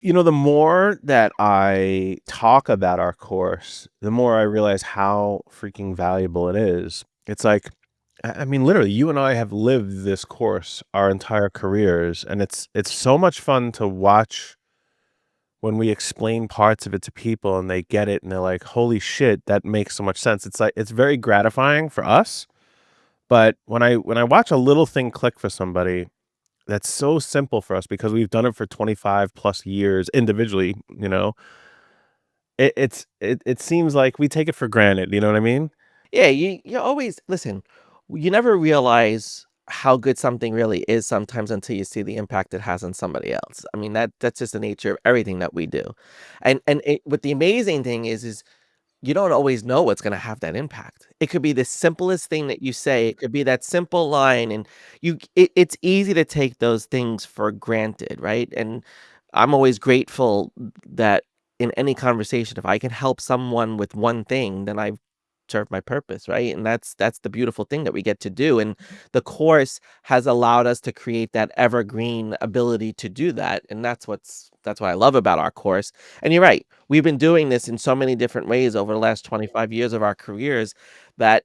The more that I talk about our course, the more I realize how freaking valuable it is. It's like, I mean, literally, you and I have lived this course our entire careers, and it's so much fun to watch when we explain parts of it to people and they get it and they're like, "Holy shit, that makes so much sense." It's like it's very gratifying for us, but when I watch a little thing click for somebody that's so simple for us because we've done it for 25 plus years individually, it seems like we take it for granted, you know what I mean? Yeah, you always listen, you never realize how good something really is sometimes until you see the impact it has on somebody else. I mean, that's just the nature of everything that we do. What the amazing thing is you don't always know what's gonna have that impact. It could be the simplest thing that you say, it could be that simple line, and it's easy to take those things for granted, right? And I'm always grateful that in any conversation, if I can help someone with one thing, then I've served my purpose, right? And that's the beautiful thing that we get to do. And the course has allowed us to create that evergreen ability to do that. And that's what I love about our course. And you're right. We've been doing this in so many different ways over the last 25 years of our careers that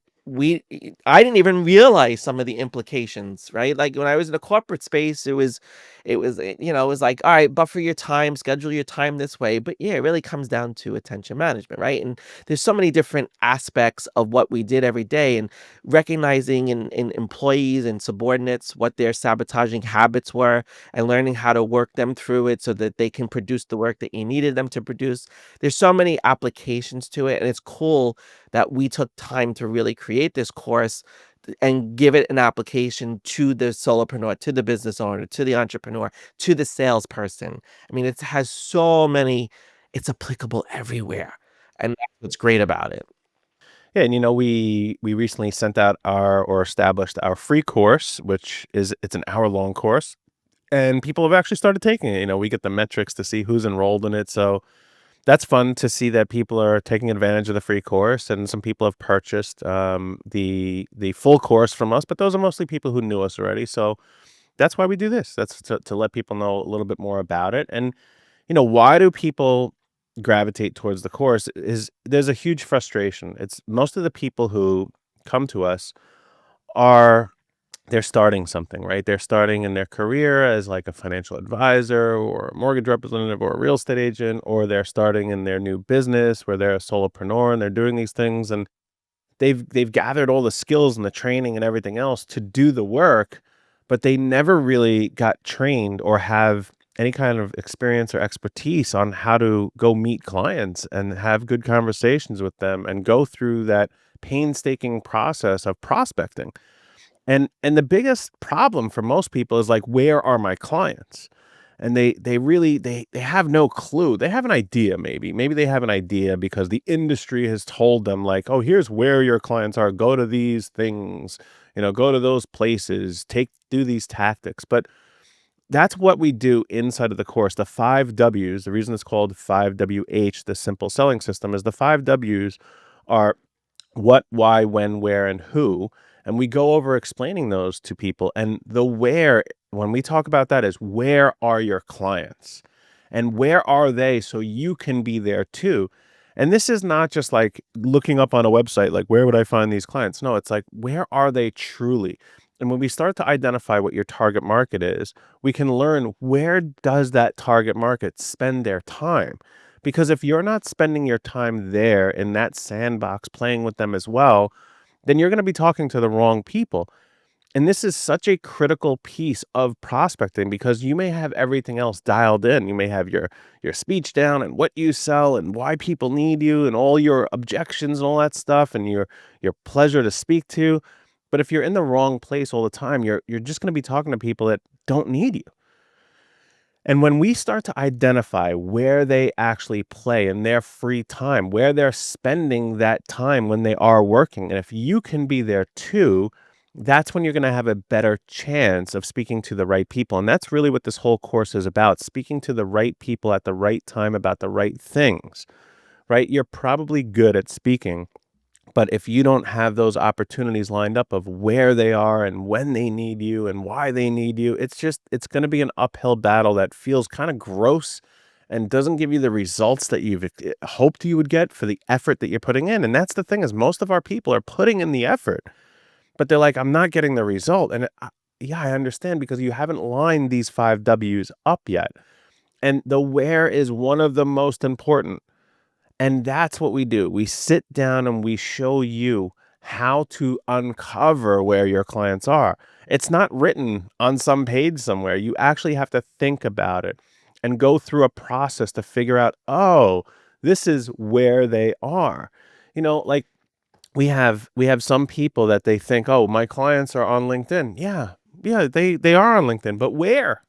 I didn't even realize some of the implications, right? Like when I was in a corporate space, it was like, all right, buffer your time, schedule your time this way. But yeah, it really comes down to attention management, right? And there's so many different aspects of what we did every day and recognizing in employees and subordinates what their sabotaging habits were and learning how to work them through it so that they can produce the work that you needed them to produce. There's so many applications to it, and it's cool that we took time to really create this course and give it an application to the solopreneur, to the business owner, to the entrepreneur, to the salesperson. I mean, it has so many, it's applicable everywhere. And that's what's great about it. Yeah, and we recently sent out our or established our free course, which is it's an hour-long course, and people have actually started taking it. We get the metrics to see who's enrolled in it, so that's fun to see that people are taking advantage of the free course, and some people have purchased, the full course from us, but those are mostly people who knew us already, so that's why we do this. That's to let people know a little bit more about it, and, why do people gravitate towards the course is there's a huge frustration. It's most of the people who come to us are they're starting something, right? They're starting in their career as like a financial advisor or a mortgage representative or a real estate agent, or they're starting in their new business where they're a solopreneur and they're doing these things and they've gathered all the skills and the training and everything else to do the work, but they never really got trained or have any kind of experience or expertise on how to go meet clients and have good conversations with them and go through that painstaking process of prospecting. And the biggest problem for most people is like, where are my clients? And they really they have no clue. They have an idea maybe. Maybe they have an idea because the industry has told them like, "Oh, here's where your clients are. Go to these things, go to those places, do these tactics." But that's what we do inside of the course. The 5 Ws, the reason it's called 5WH, the simple selling system, is the 5 Ws are what, why, when, where, and who. And we go over explaining those to people. And the where, when we talk about that, is where are your clients? And where are they so you can be there too? And this is not just like looking up on a website, like, where would I find these clients? No, it's like, where are they truly? And when we start to identify what your target market is, we can learn where does that target market spend their time? Because if you're not spending your time there in that sandbox playing with them as well, then you're going to be talking to the wrong people. And this is such a critical piece of prospecting because you may have everything else dialed in. You may have your speech down and what you sell and why people need you and all your objections and all that stuff and your pleasure to speak to. But if you're in the wrong place all the time, you're just going to be talking to people that don't need you. And when we start to identify where they actually play in their free time, where they're spending that time when they are working, and if you can be there too, that's when you're going to have a better chance of speaking to the right people. And that's really what this whole course is about, speaking to the right people at the right time about the right things, right? You're probably good at speaking, but if you don't have those opportunities lined up of where they are and when they need you and why they need you, it's going to be an uphill battle that feels kind of gross and doesn't give you the results that you've hoped you would get for the effort that you're putting in. And that's the thing, is most of our people are putting in the effort, but they're like, I'm not getting the result. And yeah, I understand, because you haven't lined these 5 W's up yet. And the where is one of the most important. And that's what we do. We sit down and we show you how to uncover where your clients are. It's not written on some page somewhere. You actually have to think about it and go through a process to figure out, oh, this is where they are. Like, we have some people that they think, oh, my clients are on LinkedIn. Yeah. Yeah, they are on LinkedIn, but where?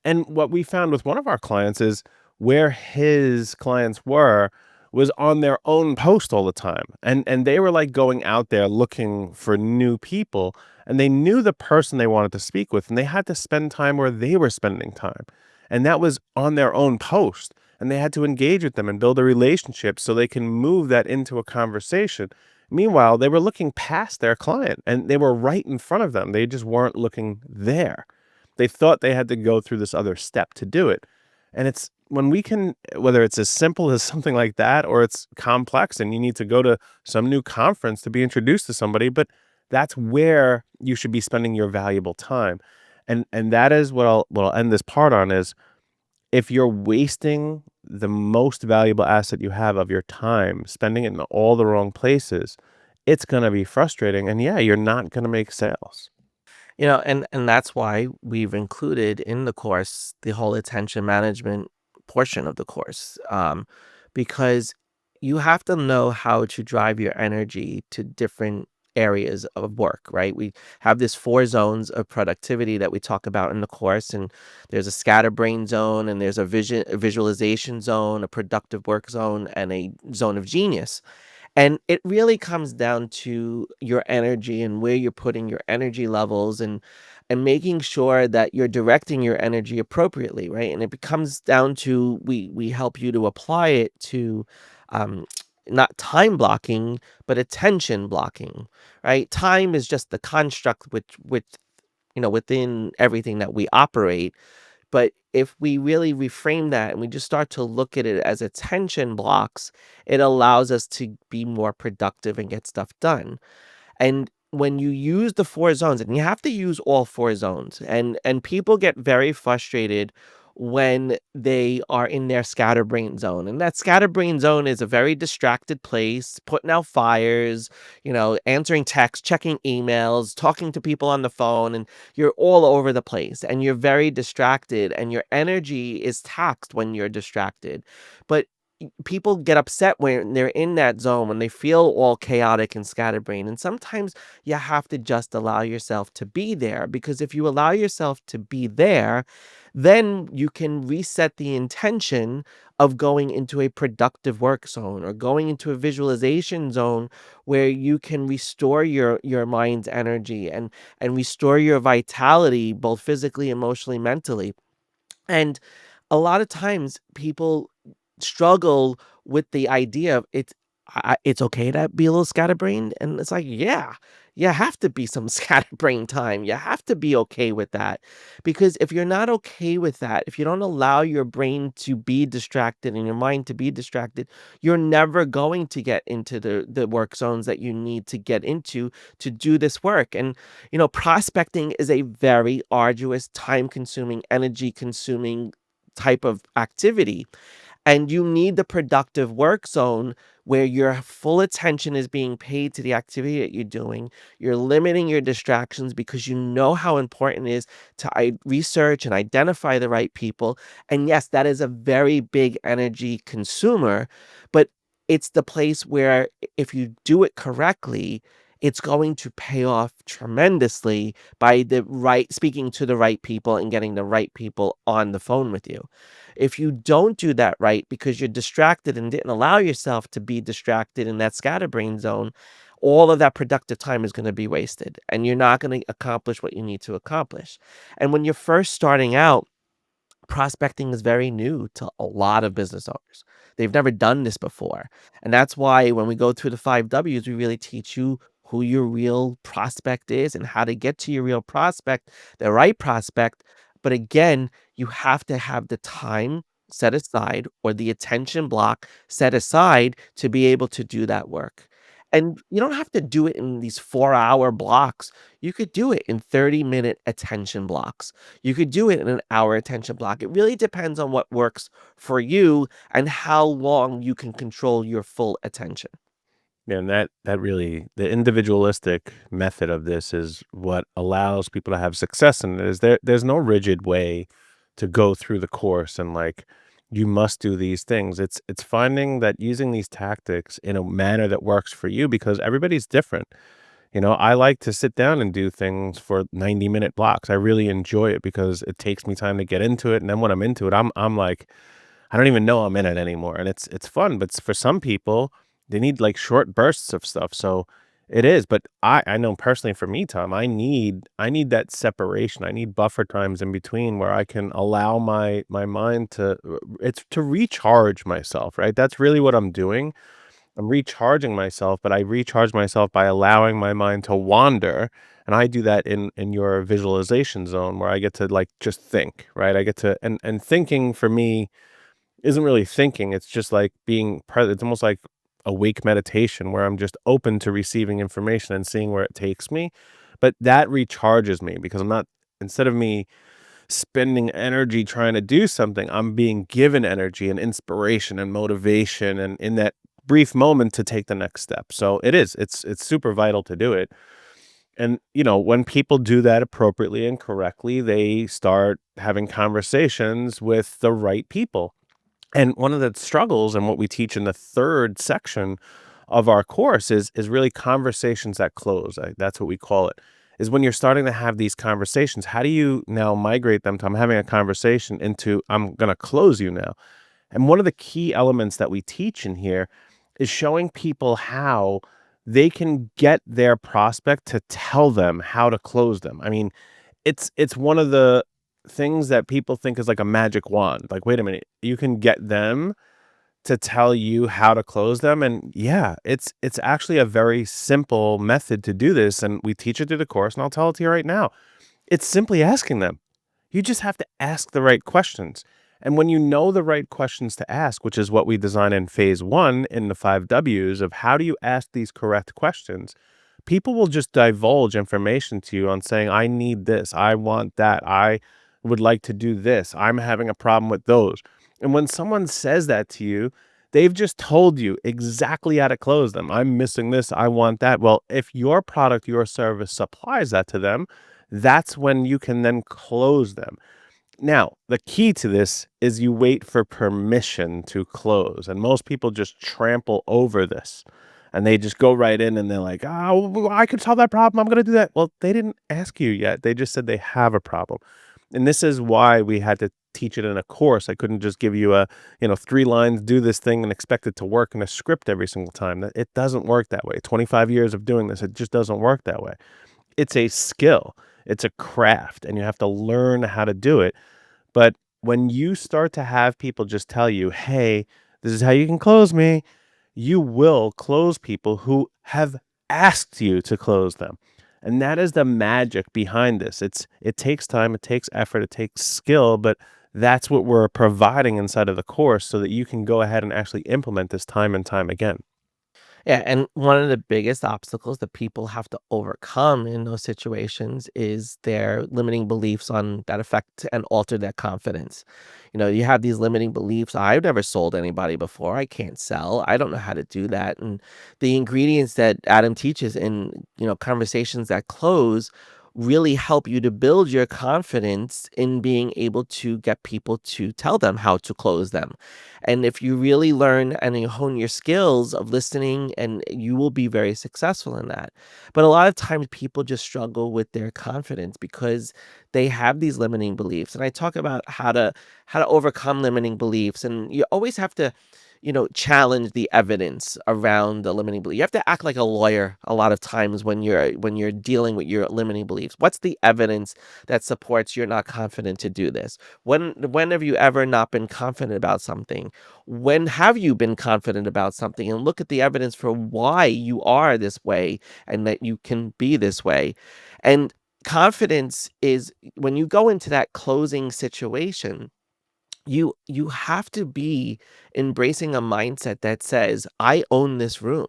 And what we found with one of our clients is where his clients were was on their own post all the time. And they were like going out there looking for new people, and they knew the person they wanted to speak with, and they had to spend time where they were spending time. And that was on their own post. And they had to engage with them and build a relationship so they can move that into a conversation. Meanwhile, they were looking past their client and they were right in front of them. They just weren't looking there. They thought they had to go through this other step to do it. And it's when we can, whether it's as simple as something like that, or it's complex and you need to go to some new conference to be introduced to somebody, but that's where you should be spending your valuable time. And that is what I'll end this part on, is if you're wasting the most valuable asset you have of your time, spending it in all the wrong places, it's going to be frustrating. And yeah, you're not going to make sales. And that's why we've included in the course the whole attention management portion of the course, because you have to know how to drive your energy to different areas of work, right? We have this 4 zones of productivity that we talk about in the course, and there's a scatterbrain zone, and there's a visualization zone, a productive work zone, and a zone of genius. And it really comes down to your energy and where you're putting your energy levels, and making sure that you're directing your energy appropriately, right? And it comes down to we help you to apply it to um not time blocking, but attention blocking, right? Time is just the construct which within everything that we operate, but if we really reframe that and we just start to look at it as attention blocks, it allows us to be more productive and get stuff done. And when you use the 4 zones, and you have to use all 4 zones, and people get very frustrated when they are in their scatterbrain zone. And that scatterbrain zone is a very distracted place, putting out fires, answering texts, checking emails, talking to people on the phone, and you're all over the place and you're very distracted and your energy is taxed when you're distracted. But people get upset when they're in that zone, when they feel all chaotic and scatterbrained. And sometimes you have to just allow yourself to be there, because if you allow yourself to be there, then you can reset the intention of going into a productive work zone or going into a visualization zone where you can restore your mind's energy and restore your vitality, both physically, emotionally, mentally. And a lot of times people struggle with the idea of it's okay to be a little scatterbrained, and it's like, yeah, you have to be some scatterbrained time. You have to be okay with that, because if you're not okay with that, if you don't allow your brain to be distracted and your mind to be distracted, you're never going to get into the work zones that you need to get into to do this work. And prospecting is a very arduous, time consuming, energy consuming type of activity, and you need the productive work zone where your full attention is being paid to the activity that you're doing. You're limiting your distractions because you know how important it is to research and identify the right people. And yes, that is a very big energy consumer, but it's the place where if you do it correctly, it's going to pay off tremendously by the right speaking to the right people and getting the right people on the phone with you. If you don't do that right because you're distracted and didn't allow yourself to be distracted in that scatterbrain zone, all of that productive time is going to be wasted and you're not going to accomplish what you need to accomplish. And when you're first starting out, prospecting is very new to a lot of business owners. They've never done this before. And that's why when we go through the 5 W's, we really teach you who your real prospect is and how to get to your real prospect, the right prospect. But again, you have to have the time set aside or the attention block set aside to be able to do that work. And you don't have to do it in these 4-hour blocks. You could do it in 30-minute attention blocks. You could do it in an hour attention block. It really depends on what works for you and how long you can control your full attention. Yeah, and that really the individualistic method of this is what allows people to have success in it. Is there's no rigid way to go through the course and like you must do these things. It's finding that using these tactics in a manner that works for you because everybody's different. I like to sit down and do things for 90-minute blocks. I really enjoy it because it takes me time to get into it, and then when I'm into it, I'm like I don't even know I'm in it anymore, and it's fun, but for some people, they need, like, short bursts of stuff, so it is, but I know personally for me, Tom, I need that separation, I need buffer times in between where I can allow my mind to it's to recharge myself, right? That's really what I'm doing. I'm recharging myself, but I recharge myself by allowing my mind to wander, and I do that in your visualization zone where I get to, like, just think, right? I get to and thinking for me isn't really thinking, it's just like being present. It's almost like awake meditation where I'm just open to receiving information and seeing where it takes me. But that recharges me because I'm not instead of me spending energy trying to do something, I'm being given energy and inspiration and motivation and in that brief moment to take the next step. So it's super vital to do it. And when people do that appropriately and correctly, they start having conversations with the right people and one of the struggles and what we teach in the third section of our course is really conversations that close. That's what we call it. Is when you're starting to have these conversations, how do you now migrate them to I'm having a conversation into I'm going to close you now? And one of the key elements that we teach in here is showing people how they can get their prospect to tell them how to close them. I mean, it's one of the things that people think is like a magic wand. Like, wait a minute, you can get them to tell you how to close them, and yeah, it's actually a very simple method to do this, and we teach it through the course, and I'll tell it to you right now. It's simply asking them. You just have to ask the right questions. And when you know the right questions to ask, which is what we design in phase one in the 5 W's of how do you ask these correct questions, people will just divulge information to you on saying, I need this, I want that, I would like to do this, I'm having a problem with those. And when someone says that to you, they've just told you exactly how to close them. I'm missing this, I want that. Well, if your product, your service supplies that to them, that's when you can then close them. Now, the key to this is you wait for permission to close, and most people just trample over this, and they just go right in and they're like, "Oh, I could solve that problem. I'm gonna do that." Well, they didn't ask you yet. They just said they have a problem, and this is why we had to teach it in a course. I couldn't just give you 3 lines, do this thing, and expect it to work in a script every single time. That it doesn't work that way. 25 years of doing this, it just doesn't work that way. It's a skill. It's a craft, and you have to learn how to do it. But when you start to have people just tell you, "Hey, this is how you can close me," you will close people who have asked you to close them. And that is the magic behind this. It takes time, it takes effort, it takes skill, but that's what we're providing inside of the course so that you can go ahead and actually implement this time and time again. Yeah, and one of the biggest obstacles that people have to overcome in those situations is their limiting beliefs on that affect and alter their confidence. You have these limiting beliefs. I've never sold anybody before. I can't sell. I don't know how to do that. And the ingredients that Adam teaches in, conversations that close really help you to build your confidence in being able to get people to tell them how to close them. And if you really learn and you hone your skills of listening, and you will be very successful in that. But a lot of times people just struggle with their confidence because they have these limiting beliefs. And I talk about how to overcome limiting beliefs. And you always have to challenge the evidence around the limiting belief. You have to act like a lawyer a lot of times when you're dealing with your limiting beliefs. What's the evidence that supports you're not confident to do this? When have you ever not been confident about something? When have you been confident about something? And look at the evidence for why you are this way and that you can be this way. And confidence is when you go into that closing situation, You have to be embracing a mindset that says, "I own this room.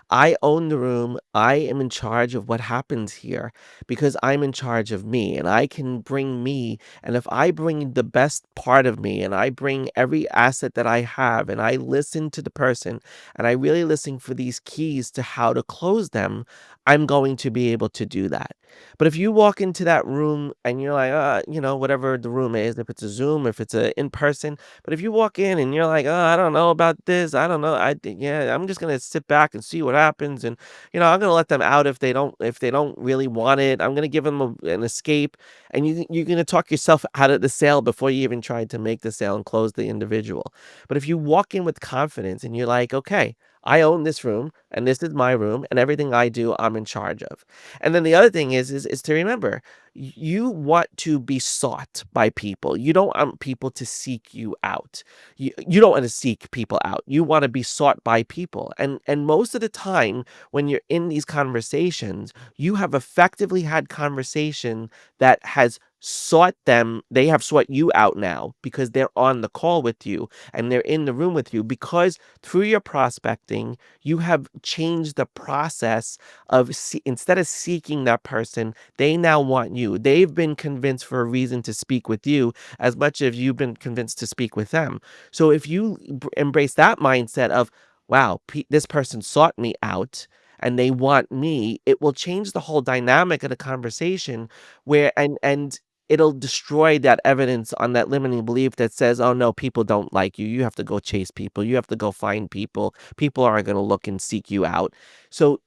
I own the room. I am in charge of what happens here because I'm in charge of me and I can bring me. And if I bring the best part of me and I bring every asset that I have and I listen to the person and I really listen for these keys to how to close them, I'm going to be able to do that." But if you walk into that room and you're like, whatever the room is, if it's a Zoom, if it's a in person, but if you walk in and you're like, "Oh, I don't know about this. I don't know. Yeah, I'm just gonna sit back and see what happens, and I'm gonna let them out if they don't really want it. I'm gonna give them an escape." And you're gonna talk yourself out of the sale before you even tried to make the sale and close the individual. But if you walk in with confidence and you're like, "Okay, I own this room, and this is my room, and everything I do, I'm in charge of." And then the other thing is to remember, you want to be sought by people. You don't want people to seek you out. You don't want to seek people out. You want to be sought by people. And most of the time when you're in these conversations, you have effectively had conversation that has sought them. They have sought you out now because they're on the call with you and they're in the room with you because through your prospecting, you have changed the process of instead of seeking that person, they now want you. They've been convinced for a reason to speak with you as much as you've been convinced to speak with them. So if you embrace that mindset of, wow, this person sought me out and they want me, it will change the whole dynamic of the conversation where and it'll destroy that evidence on that limiting belief that says, "Oh no, people don't like you. You have to go chase people. You have to go find people. People aren't going to look and seek you out." So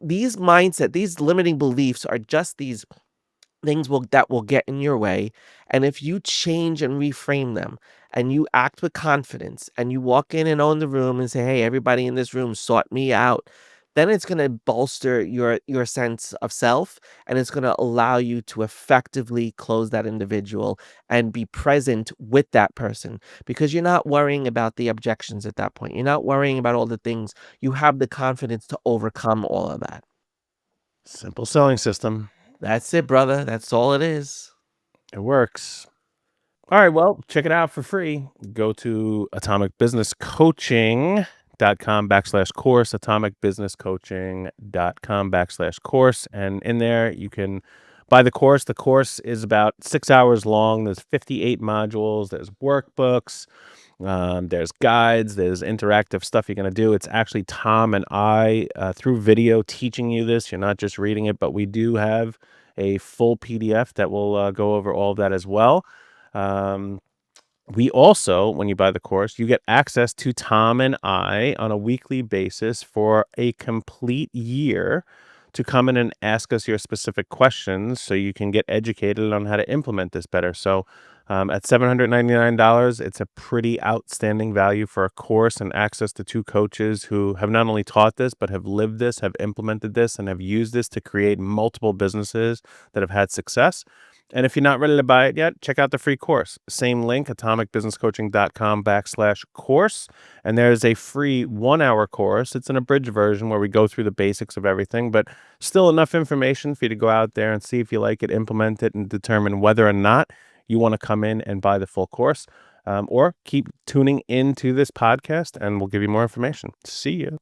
these limiting beliefs are just these things that will get in your way. And if you change and reframe them and you act with confidence and you walk in and own the room and say, "Hey, everybody in this room sought me out," then it's going to bolster your sense of self and it's going to allow you to effectively close that individual and be present with that person because you're not worrying about the objections at that point. You're not worrying about all the things. You have the confidence to overcome all of that. Simple selling system. That's it, brother. That's all it is. It works. All right, well, check it out for free. Go to atomicbusinesscoaching.com/course, atomicbusinesscoaching.com/course. And in there, you can buy the course. The course is about 6 hours long. There's 58 modules. There's workbooks. There's guides. There's interactive stuff you're going to do. It's actually Tom and I, through video, teaching you this. You're not just reading it, but we do have a full PDF that will go over all of that as well. We also, when you buy the course, you get access to Tom and I on a weekly basis for a complete year to come in and ask us your specific questions so you can get educated on how to implement this better. So at $799, it's a pretty outstanding value for a course and access to two coaches who have not only taught this, but have lived this, have implemented this, and have used this to create multiple businesses that have had success. And if you're not ready to buy it yet, check out the free course. Same link, atomicbusinesscoaching.com/course. And there's a free 1 hour course. It's an abridged version where we go through the basics of everything, but still enough information for you to go out there and see if you like it, implement it, and determine whether or not you want to come in and buy the full course. Or keep tuning into this podcast and we'll give you more information. See you.